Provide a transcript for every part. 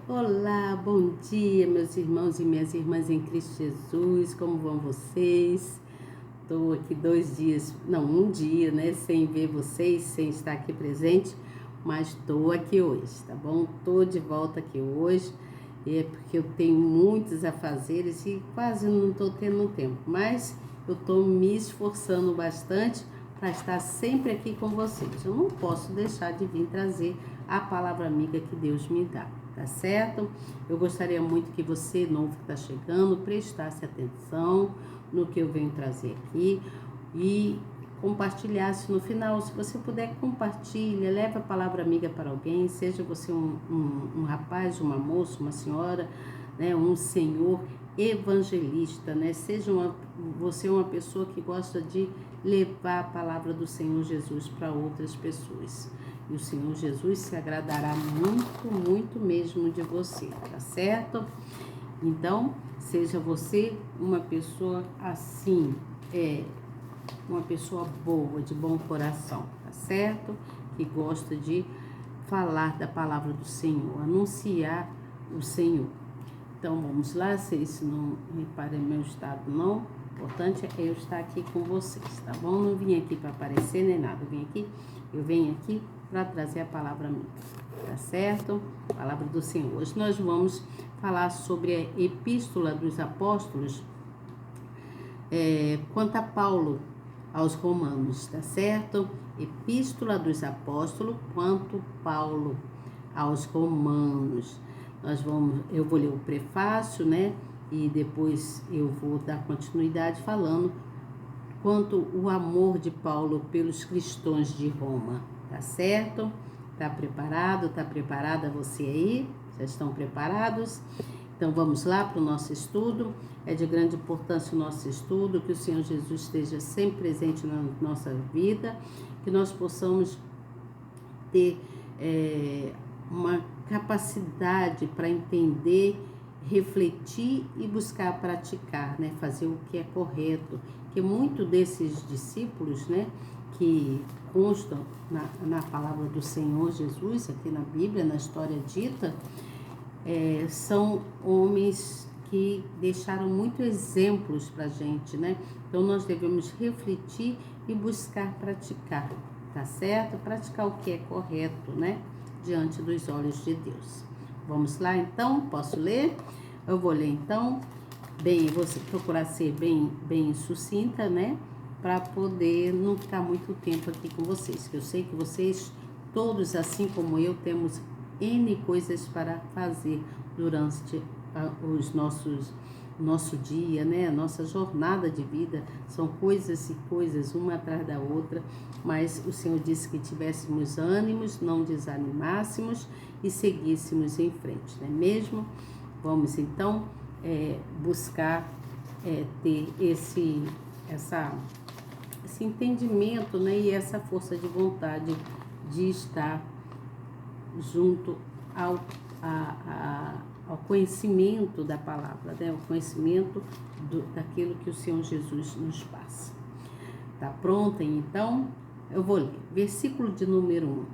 Olá, bom dia, meus irmãos e minhas irmãs em Cristo Jesus, como vão vocês? Estou aqui 2 dias, não, um dia, né, sem ver vocês, sem estar aqui presente, mas estou aqui hoje, tá bom? Estou de volta aqui hoje, é porque eu tenho muitos afazeres e quase não estou tendo tempo, mas eu estou me esforçando bastante para estar sempre aqui com vocês. Eu não posso deixar de vir trazer a palavra amiga que Deus me dá. Tá certo? Eu gostaria muito que você, novo que está chegando, prestasse atenção no que eu venho trazer aqui e compartilhasse no final. Se você puder, compartilha, leve a palavra amiga para alguém, seja você um rapaz, uma moça, uma senhora, né, um senhor evangelista, né? Você uma pessoa que gosta de levar a palavra do Senhor Jesus para outras pessoas. E o Senhor Jesus se agradará muito, muito mesmo de você, tá certo? Então, seja você uma pessoa assim, uma pessoa boa, de bom coração, tá certo? Que gosta de falar da palavra do Senhor, anunciar o Senhor. Então, vamos lá, vocês não reparem meu estado, não. O importante é eu estar aqui com vocês, tá bom? Não vim aqui para aparecer nem nada, eu venho aqui para trazer a palavra minha, tá certo? A palavra do Senhor. Hoje nós vamos falar sobre a Epístola dos Apóstolos, quanto a Paulo aos Romanos, tá certo? Epístola dos Apóstolos, quanto Paulo aos Romanos. Eu vou ler o prefácio, né? E depois eu vou dar continuidade falando quanto o amor de Paulo pelos cristãos de Roma, tá certo? Tá preparado? Tá preparada você aí? Já estão preparados? Então vamos lá para o nosso estudo. É de grande importância o nosso estudo, que o Senhor Jesus esteja sempre presente na nossa vida, que nós possamos ter uma capacidade para entender, refletir e buscar praticar, né? Fazer o que é correto. Que muito desses discípulos, né, que constam na palavra do Senhor Jesus, aqui na Bíblia, na história dita, são homens que deixaram muitos exemplos para a gente, né? Então nós devemos refletir e buscar praticar, tá certo? Praticar o que é correto, né? Diante dos olhos de Deus. Vamos lá então? Posso ler? Eu vou ler então. Bem, vou procurar ser bem sucinta, né? Para poder não ficar muito tempo aqui com vocês. Que eu sei que vocês, todos assim como eu, temos N coisas para fazer durante nosso dia, né? A nossa jornada de vida são coisas e coisas, uma atrás da outra, mas o Senhor disse que tivéssemos ânimos, não desanimássemos e seguíssemos em frente, não é mesmo? Vamos então buscar ter esse entendimento, né? E essa força de vontade de estar junto ao conhecimento da palavra, né? O conhecimento daquilo que o Senhor Jesus nos passa. Tá pronta? Então, eu vou ler. Versículo de número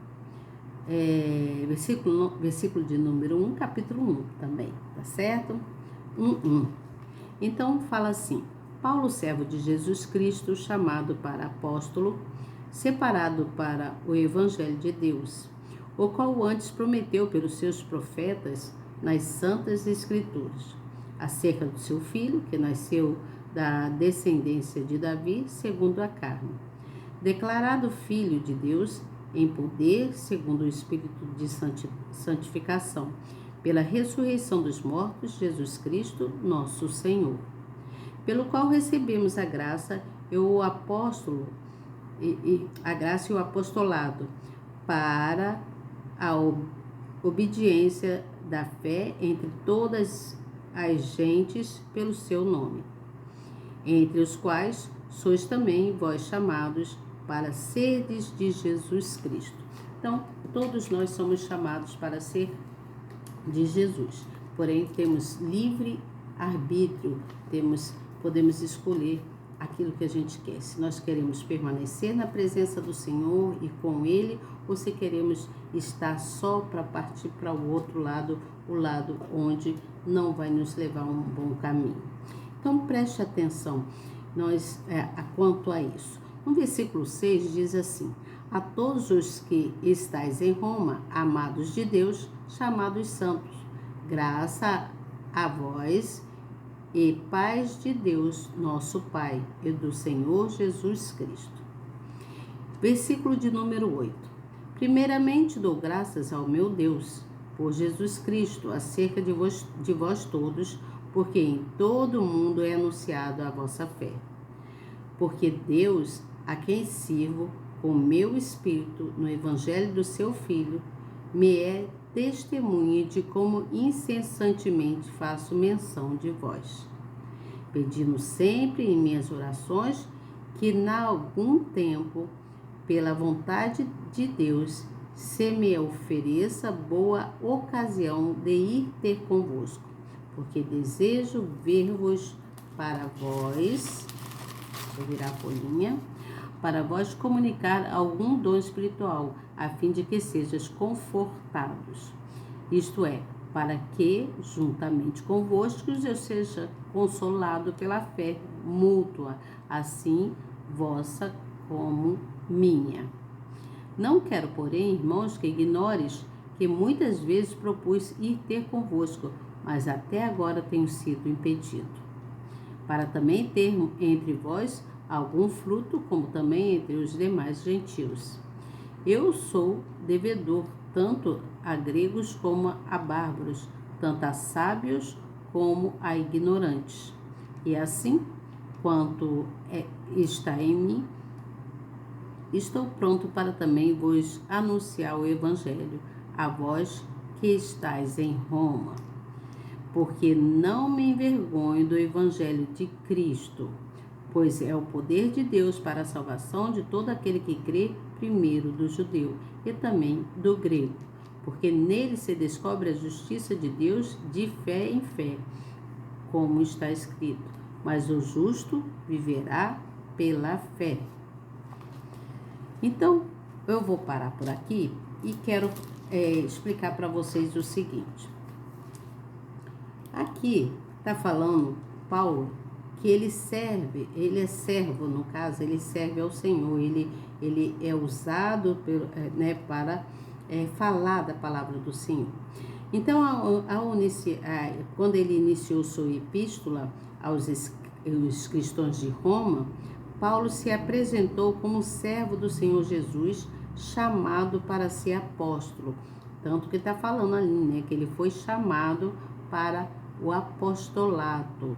1. Versículo de número 1, capítulo 1 também, tá certo? 1. Então, fala assim: Paulo, servo de Jesus Cristo, chamado para apóstolo, separado para o evangelho de Deus, o qual antes prometeu pelos seus profetas nas santas escrituras, acerca do seu filho, que nasceu da descendência de Davi, segundo a carne, declarado filho de Deus em poder, segundo o Espírito de santificação, pela ressurreição dos mortos, Jesus Cristo, nosso Senhor, pelo qual recebemos a graça e o apostolado para a obediência da fé entre todas as gentes pelo seu nome, entre os quais sois também vós chamados para serdes de Jesus Cristo. Então, todos nós somos chamados para ser de Jesus, porém temos livre arbítrio, podemos escolher aquilo que a gente quer. Se nós queremos permanecer na presença do Senhor e com Ele, ou se queremos está só para partir para o outro lado, o lado onde não vai nos levar a um bom caminho. Então preste atenção quanto a isso. No versículo 6 diz assim: a todos os que estáis em Roma, amados de Deus, chamados santos, graça a vós e paz de Deus, nosso Pai, e do Senhor Jesus Cristo. Versículo de número 8. Primeiramente dou graças ao meu Deus, por Jesus Cristo, acerca de vós todos, porque em todo o mundo é anunciado a vossa fé. Porque Deus, a quem sirvo com meu espírito no evangelho do seu Filho, me é testemunha de como incessantemente faço menção de vós, pedindo sempre em minhas orações que, na algum tempo, pela vontade de Deus, se me ofereça boa ocasião de ir ter convosco, porque desejo ver-vos para vós, vou virar a folhinha, para vós comunicar algum dom espiritual, a fim de que sejais confortados. Isto é, para que, juntamente convosco, eu seja consolado pela fé mútua, assim vossa como minha. Não quero, porém, irmãos, que ignores que muitas vezes propus ir ter convosco, mas até agora tenho sido impedido, para também ter entre vós algum fruto, como também entre os demais gentios. Eu sou devedor tanto a gregos como a bárbaros, tanto a sábios como a ignorantes. E assim, quanto está em mim, estou pronto para também vos anunciar o evangelho, a vós que estáis em Roma, porque não me envergonho do evangelho de Cristo, pois é o poder de Deus para a salvação de todo aquele que crê, primeiro do judeu e também do grego, porque nele se descobre a justiça de Deus de fé em fé, como está escrito: mas o justo viverá pela fé. Então, eu vou parar por aqui e quero explicar para vocês o seguinte. Aqui está falando Paulo que ele é servo, no caso, ele serve ao Senhor, ele é usado para falar da palavra do Senhor. Então, quando ele iniciou sua epístola aos cristãos de Roma, Paulo se apresentou como servo do Senhor Jesus, chamado para ser apóstolo. Tanto que está falando ali, que ele foi chamado para o apostolato,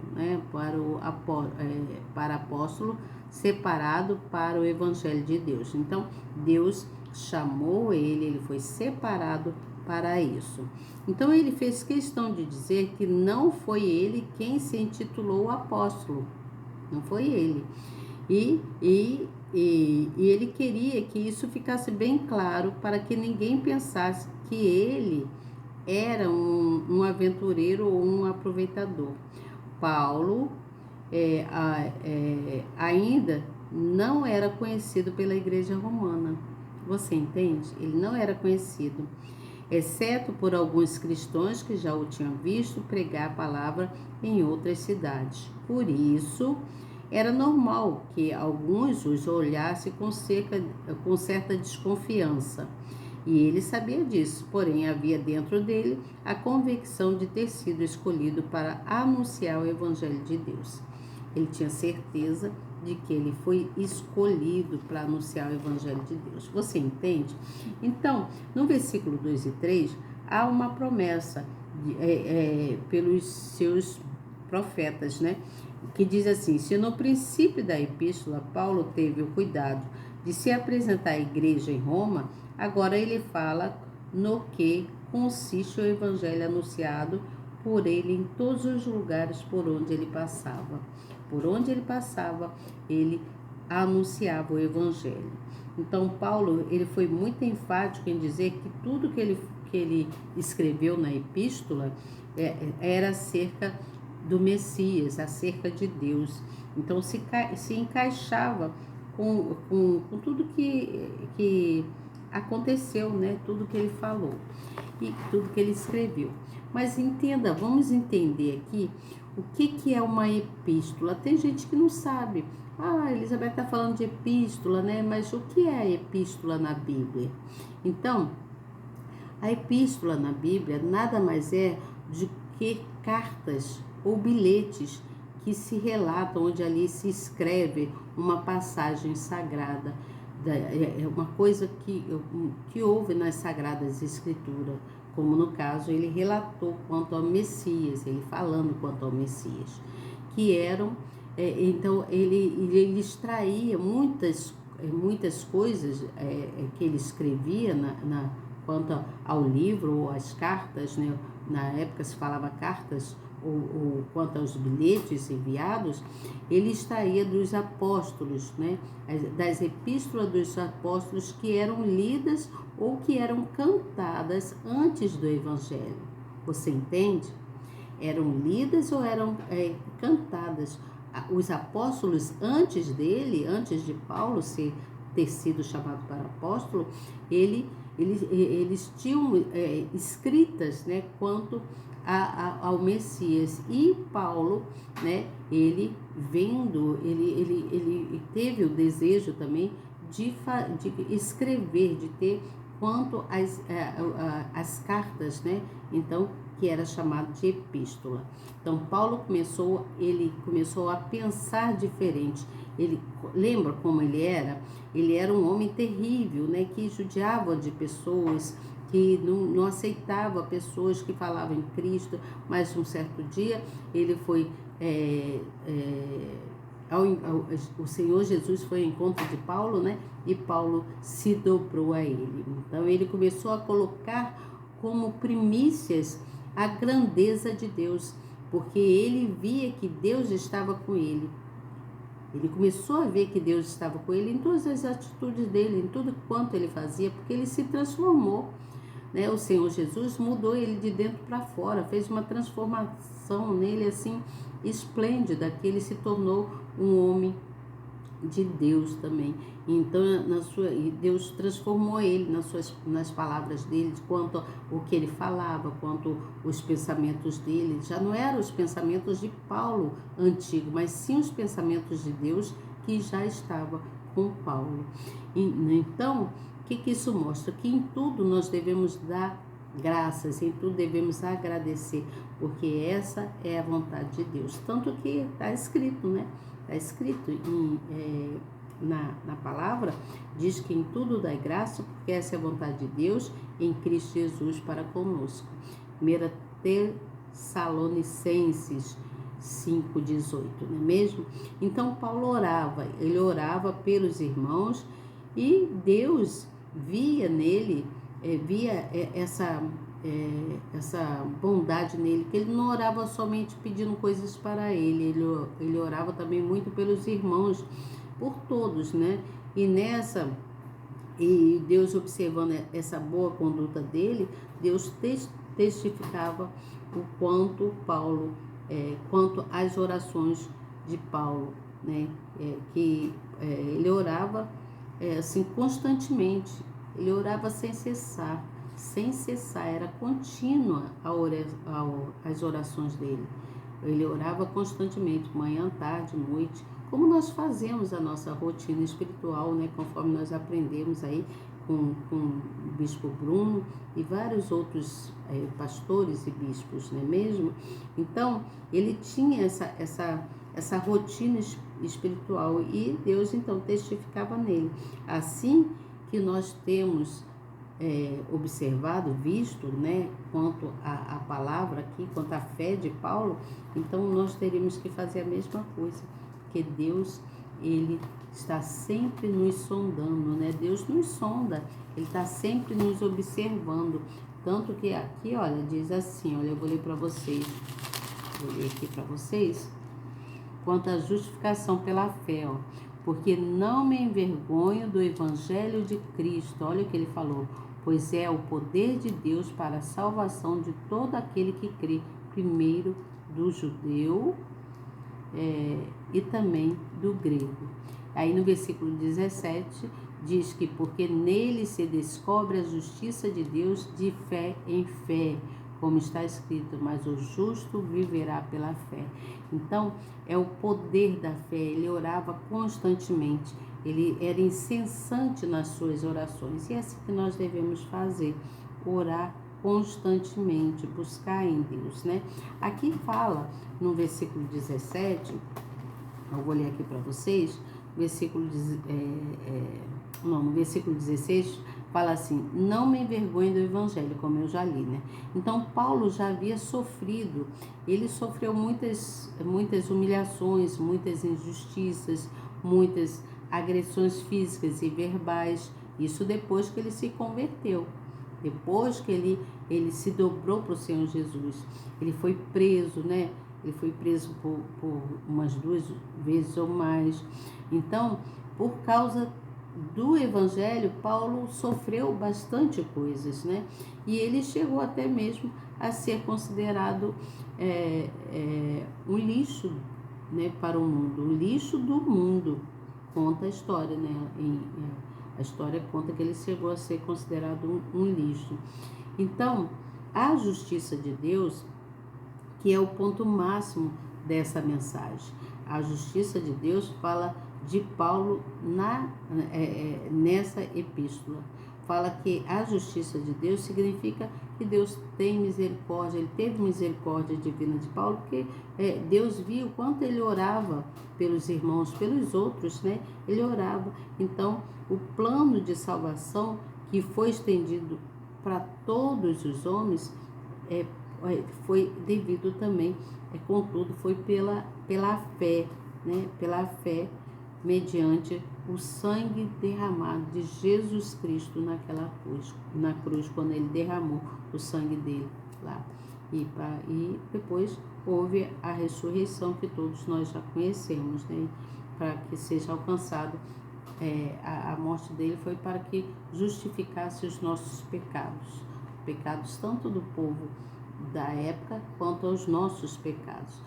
para apóstolo, separado para o evangelho de Deus. Então, Deus chamou ele foi separado para isso. Então, ele fez questão de dizer que não foi ele quem se intitulou apóstolo, não foi ele. E ele queria que isso ficasse bem claro para que ninguém pensasse que ele era um aventureiro ou um aproveitador. Paulo ainda não era conhecido pela igreja romana. Você entende? Ele não era conhecido, exceto por alguns cristãos que já o tinham visto pregar a palavra em outras cidades. Por isso, era normal que alguns os olhassem com certa desconfiança. E ele sabia disso, porém havia dentro dele a convicção de ter sido escolhido para anunciar o evangelho de Deus. Ele tinha certeza de que ele foi escolhido para anunciar o evangelho de Deus. Você entende? Então, no versículo 2 e 3, há uma promessa pelos seus profetas, que diz assim: se no princípio da epístola Paulo teve o cuidado de se apresentar à igreja em Roma, agora ele fala no que consiste o evangelho anunciado por ele em todos os lugares por onde ele passava. Por onde ele passava, ele anunciava o evangelho. Então, Paulo, ele foi muito enfático em dizer que tudo que ele escreveu na epístola era acerca do Messias, acerca de Deus. Então, se encaixava com tudo que aconteceu, né? Tudo que ele falou e tudo que ele escreveu. Mas entenda, vamos entender aqui o que é uma epístola. Tem gente que não sabe. Ah, Elizabeth está falando de epístola, né? Mas o que é a epístola na Bíblia? Então, a epístola na Bíblia nada mais é do que cartas ou bilhetes que se relatam, onde ali se escreve uma passagem sagrada. É uma coisa que houve nas Sagradas Escrituras, como no caso ele relatou quanto ao Messias, ele falando quanto ao Messias, que eram, então ele extraía muitas coisas que ele escrevia quanto ao livro ou às cartas, né? Na época se falava cartas, ou quanto aos bilhetes enviados, ele extraía dos apóstolos, né? Das epístolas dos apóstolos que eram lidas ou que eram cantadas antes do Evangelho. Você entende? Eram lidas ou eram cantadas. Os apóstolos antes dele, antes de Paulo ter sido chamado para apóstolo, eles tinham escritas, né, quanto ao Messias. E Paulo, né, ele teve o desejo também de escrever, de ter quanto às cartas, né, então, que era chamado de epístola. Então, Paulo começou a pensar diferente. Ele lembra como ele era? Ele era um homem terrível, né, que judiava de pessoas, que não aceitava pessoas que falavam em Cristo, mas um certo dia ele foi, o Senhor Jesus foi ao encontro de Paulo, né? E Paulo se dobrou a ele. Então ele começou a colocar como primícias a grandeza de Deus, porque ele via que Deus estava com ele. Ele começou a ver que Deus estava com ele em todas as atitudes dele, em tudo quanto ele fazia, porque ele se transformou, né? O Senhor Jesus mudou ele de dentro para fora, fez uma transformação nele assim esplêndida, que ele se tornou um homem de Deus também. Então, Deus transformou ele nas palavras dele, quanto o que ele falava, quanto os pensamentos dele. Já não eram os pensamentos de Paulo antigo, mas sim os pensamentos de Deus que já estava com Paulo. Então, o que isso mostra? Que em tudo nós devemos dar graças, em tudo devemos agradecer, porque essa é a vontade de Deus. Tanto que está escrito, né? Está escrito na palavra, diz que em tudo dá graça, porque essa é a vontade de Deus em Cristo Jesus para conosco. 1 Tessalonicenses 5,18, não é mesmo? Então Paulo orava, ele orava pelos irmãos e Deus via nele, essa bondade nele, que ele não orava somente pedindo coisas para ele orava também muito pelos irmãos, por todos, né? E Deus observando essa boa conduta dele, Deus testificava o quanto quanto às orações de Paulo, né? Ele orava assim constantemente, ele orava sem cessar, era contínua as orações dele. Ele orava constantemente, manhã, tarde, noite, como nós fazemos a nossa rotina espiritual, né? Conforme nós aprendemos aí com o bispo Bruno e vários outros pastores e bispos, não é mesmo? Então, ele tinha essa rotina espiritual e Deus então testificava nele. Assim que nós temos observado, visto, né, quanto a palavra aqui, quanto a fé de Paulo, então nós teríamos que fazer a mesma coisa, porque Deus, ele está sempre nos sondando, né? Deus nos sonda, ele está sempre nos observando, tanto que aqui, olha, diz assim, olha, eu vou ler para vocês, quanto à justificação pela fé, ó, porque não me envergonho do evangelho de Cristo, olha o que ele falou, pois é o poder de Deus para a salvação de todo aquele que crê, primeiro do judeu e também do grego. Aí no versículo 17 diz que porque nele se descobre a justiça de Deus de fé em fé, como está escrito, mas o justo viverá pela fé. Então, é o poder da fé. Ele orava constantemente, ele era incessante nas suas orações, e é assim que nós devemos fazer, orar constantemente, buscar em Deus, né? Aqui fala no versículo 17, eu vou ler aqui para vocês, no versículo 16, fala assim: não me envergonhe do evangelho, como eu já li, né? Então, Paulo já havia sofrido, ele sofreu muitas humilhações, muitas injustiças, muitas agressões físicas e verbais, isso depois que ele se converteu. Depois que ele se dobrou para o Senhor Jesus, ele foi preso, né? Ele foi preso por umas 2 vezes ou mais. Então, por causa do Evangelho, Paulo sofreu bastante coisas, né? E ele chegou até mesmo a ser considerado um lixo, né, para o mundo, um lixo do mundo. Conta a história, né? A história conta que ele chegou a ser considerado um lixo. Então, a justiça de Deus, que é o ponto máximo dessa mensagem. A justiça de Deus fala de Paulo nessa epístola. Fala que a justiça de Deus significa que Deus tem misericórdia, ele teve misericórdia divina de Paulo, porque Deus viu quanto ele orava pelos irmãos, pelos outros, né? Ele orava. Então, o plano de salvação que foi estendido para todos os homens foi devido também, contudo, foi pela fé, né? Pela fé, mediante o sangue derramado de Jesus Cristo na cruz, quando ele derramou o sangue dele lá. E depois houve a ressurreição que todos nós já conhecemos, né? Para que seja alcançado, a morte dele foi para que justificasse os nossos pecados tanto do povo da época quanto aos nossos pecados.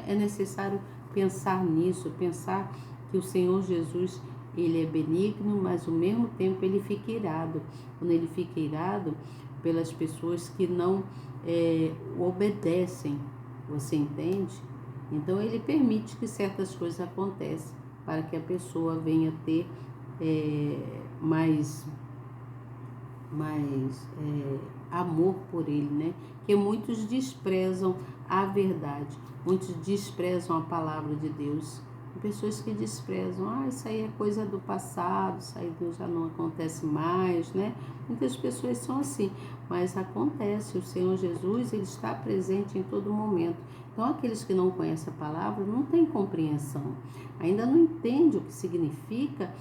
É necessário pensar nisso, pensar que o Senhor Jesus, ele é benigno, mas ao mesmo tempo ele fica irado. Quando ele fica irado pelas pessoas que não obedecem, você entende? Então ele permite que certas coisas aconteçam para que a pessoa venha ter mais amor por ele, né? Que muitos desprezam a verdade, muitos desprezam a palavra de Deus. Tem pessoas que desprezam, isso aí é coisa do passado, isso aí já não acontece mais, né? Muitas pessoas são assim, mas acontece, o Senhor Jesus, ele está presente em todo momento. Então, aqueles que não conhecem a palavra não têm compreensão, ainda não entendem o que significa,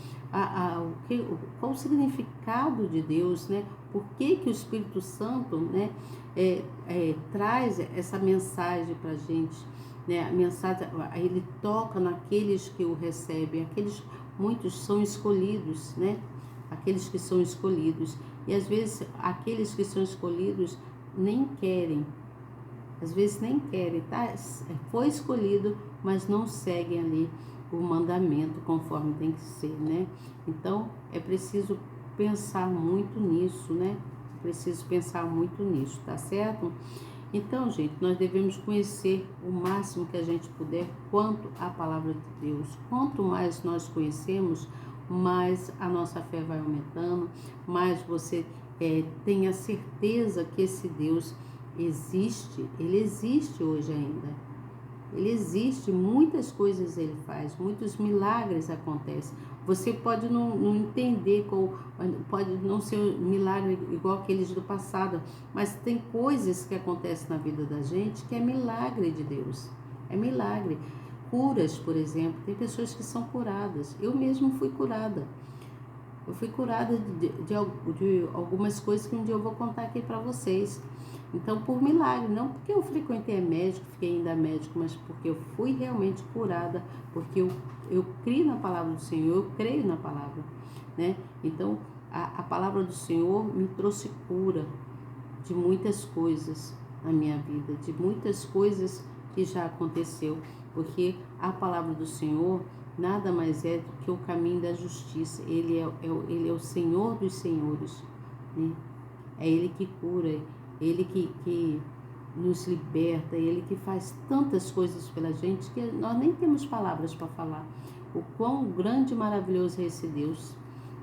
qual o significado de Deus, né? Por que o Espírito Santo, né, traz essa mensagem para a gente, né? A mensagem, ele toca naqueles que o recebem, muitos são escolhidos, né? Aqueles que são escolhidos, e às vezes aqueles que são escolhidos nem querem, às vezes nem querem, tá? Foi escolhido, mas não seguem ali o mandamento conforme tem que ser, né? Então, é preciso pensar muito nisso, né? Preciso pensar muito nisso, tá certo? Então, gente, nós devemos conhecer o máximo que a gente puder quanto à palavra de Deus. Quanto mais nós conhecemos, mais a nossa fé vai aumentando, mais você tem a certeza que esse Deus existe, ele existe hoje ainda. Ele existe, muitas coisas ele faz, muitos milagres acontecem. Você pode não entender, pode não ser um milagre igual aqueles do passado, mas tem coisas que acontecem na vida da gente que é milagre de Deus. É milagre. Curas, por exemplo, tem pessoas que são curadas. Eu mesmo fui curada. Eu fui curada de algumas coisas que um dia eu vou contar aqui para vocês. Então, por milagre, não porque eu frequentei médico, fiquei ainda médico, mas porque eu fui realmente curada, porque eu creio na palavra do Senhor, eu creio na palavra, né? Então, a palavra do Senhor me trouxe cura de muitas coisas na minha vida, de muitas coisas que já aconteceu, porque a palavra do Senhor, nada mais é do que o caminho da justiça. Ele é o Senhor dos senhores, né? É Ele que cura, Ele que nos liberta, Ele que faz tantas coisas pela gente que nós nem temos palavras para falar. O quão grande e maravilhoso é esse Deus,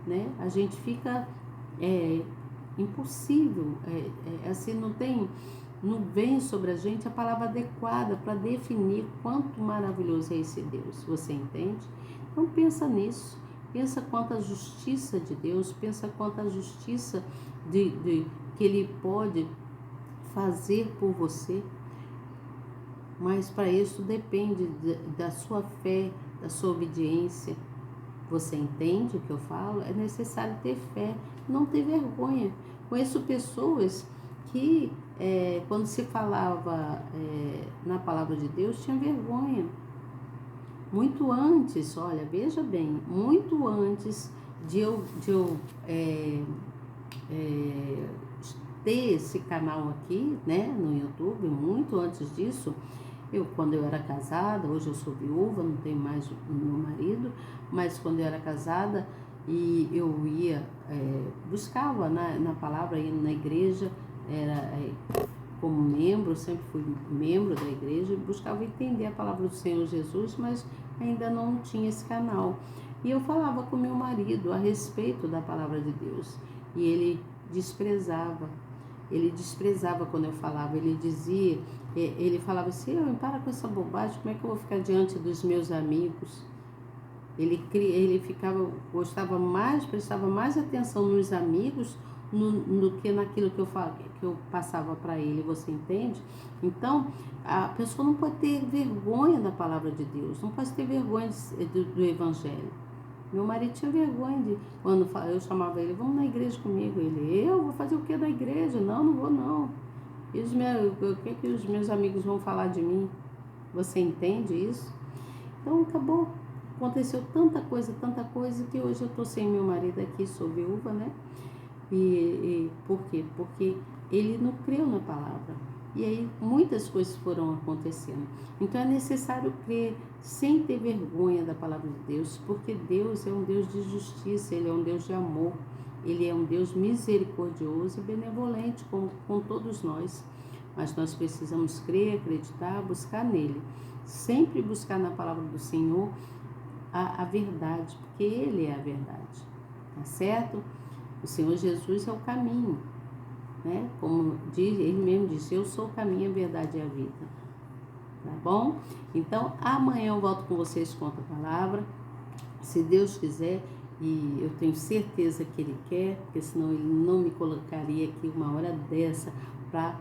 né? A gente fica impossível, assim, não vem sobre a gente a palavra adequada para definir quanto maravilhoso é esse Deus, você entende? Então pensa nisso, pensa quanto a justiça de Deus, pensa quanto a justiça que Ele pode fazer por você, mas para isso depende da sua fé, da sua obediência. Você entende o que eu falo? É necessário ter fé, não ter vergonha. Conheço pessoas que, quando se falava na palavra de Deus, tinha vergonha. Muito antes, olha, veja bem, muito antes de eu ter esse canal aqui, né, no YouTube, muito antes disso, quando eu era casada, hoje eu sou viúva, não tenho mais o meu marido, mas quando eu era casada e eu ia, buscava na palavra, ia na igreja, como membro, sempre fui membro da igreja, buscava entender a palavra do Senhor Jesus, mas ainda não tinha esse canal. E eu falava com meu marido a respeito da palavra de Deus, e ele desprezava quando eu falava, ele falava assim, para com essa bobagem, como é que eu vou ficar diante dos meus amigos? Ele gostava mais, prestava mais atenção nos amigos do que naquilo que eu passava para ele, você entende? Então, a pessoa não pode ter vergonha da palavra de Deus, não pode ter vergonha do Evangelho. Meu marido tinha vergonha quando eu chamava ele, vamos na igreja comigo. Ele, eu vou fazer o que na igreja? Não vou não. O que os meus amigos vão falar de mim? Você entende isso? Então acabou. Aconteceu tanta coisa, que hoje eu estou sem meu marido aqui, sou viúva, né? E por quê? Porque ele não creu na palavra. E aí muitas coisas foram acontecendo. Então é necessário crer sem ter vergonha da palavra de Deus, porque Deus é um Deus de justiça, Ele é um Deus de amor, Ele é um Deus misericordioso e benevolente com todos nós. Mas nós precisamos crer, acreditar, buscar nele. Sempre buscar na palavra do Senhor a verdade, porque Ele é a verdade, tá certo? O Senhor Jesus é o caminho, né? Como ele mesmo disse, eu sou o caminho, a verdade e a vida, tá bom? Então, amanhã eu volto com vocês com outra palavra, se Deus quiser, e eu tenho certeza que Ele quer, porque senão Ele não me colocaria aqui uma hora dessa para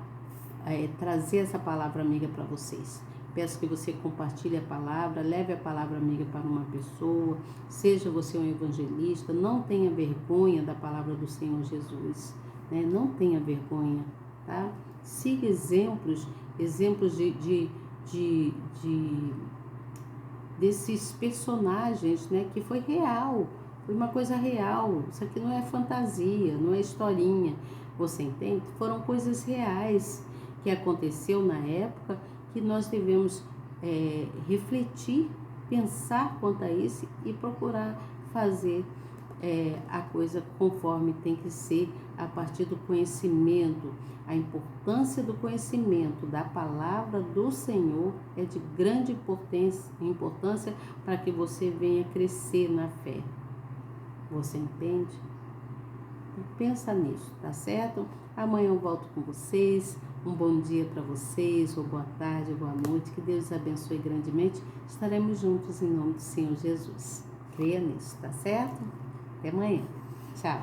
trazer essa palavra amiga para vocês. Peço que você compartilhe a palavra, leve a palavra amiga para uma pessoa, seja você um evangelista, não tenha vergonha da palavra do Senhor Jesus, né? Não tenha vergonha, tá? Siga exemplos desses personagens, né? Que foi real, foi uma coisa real, isso aqui não é fantasia, não é historinha, você entende? Foram coisas reais que aconteceu na época, que nós devemos refletir, pensar quanto a isso e procurar fazer a coisa conforme tem que ser, a partir do conhecimento. A importância do conhecimento da palavra do Senhor é de grande importância para que você venha crescer na fé. Você entende? Pensa nisso, tá certo? Amanhã eu volto com vocês. Um bom dia para vocês, ou boa tarde, ou boa noite. Que Deus os abençoe grandemente. Estaremos juntos em nome do Senhor Jesus. Creia nisso, tá certo? Até amanhã. Tchau.